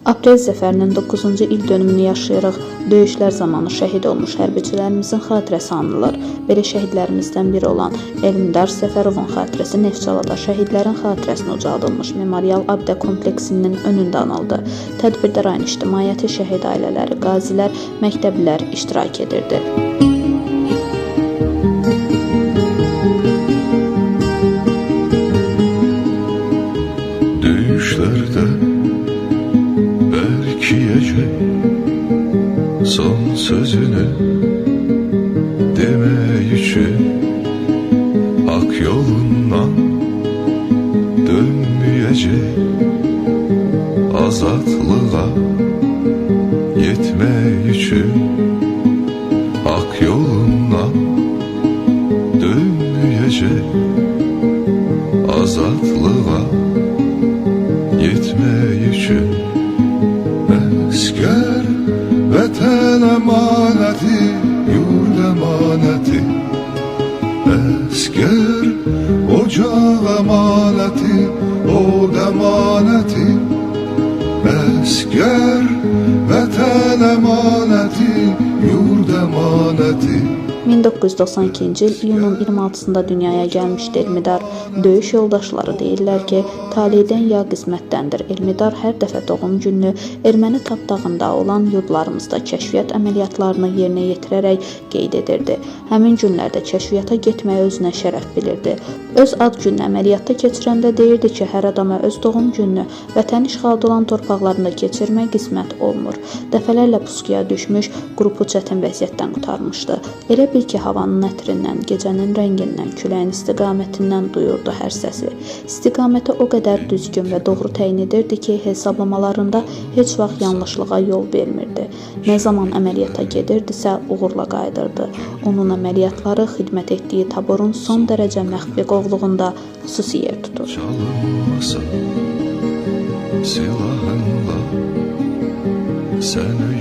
Aprel zəfərinin 9-cu il dönümünü yaşayırıq. Döyüşlər zamanı şəhid olmuş hərbiçilərimizin xatirəsi anılır. Belə şəhidlərimizdən biri olan Elmidar Səfərovun xatirəsi Neftçalada şəhidlərin xatirəsinə ucaldılmış memorial abdə kompleksinin önündə anıldı. Tədbirdə rayon ictimaiyyəti, şəhid ailələri, qazilər, məktəblilər iştirak edirdi. Döyüşlərdə bərkiyəcək son sözünü demək üçün hak yolundan dönməyəcək, azadlığa yetmək üçün hak yolundan dönməyəcək, azadlığa yetmək üçün. Əskər vətən əmanəti, yurd əmanəti, əskər ocaq əmanəti, od əmanəti, əskər vətən əmanəti, yurd əmanəti. 1992-ci il iyunun 26-sında dünyaya gəlmişdi Elmidar. Döyüş yoldaşları deyirlər ki, taleydən ya qismətdəndir. Elmidar hər dəfə doğum gününü erməni tapdağında olan yurdlarımızda kəşfiyyat əməliyyatlarını yerinə yetirərək qeyd edirdi. Həmin günlərdə kəşfiyyata getməyi özünə şərəf bilirdi. Öz ad gününü əməliyyatda keçirəndə deyirdi ki, hər adama öz doğum gününü vətən işğalda olan torpaqlarında keçirmək qismət olmur. Dəfələrlə puskuya düşmüş, qrupu çətin vəziyyətdən qurtarmışdı. Elə bil ki, havanın ətrindən, gecənin rəngindən, küləyin istiqamətindən duyurdu hər səsi. İstiqaməti o qədər düzgün və doğru təyin edirdi ki, hesablamalarında heç vaxt yanlışlığa yol vermirdi. Nə zaman əməliyyata gedirdisə, uğurla qayıdırdı. Onun əməliyyatları xidmət etdiyi taborun son dərəcə məxfi qovluğunda xüsusi yer tutur. Çalınmasa silahınla sən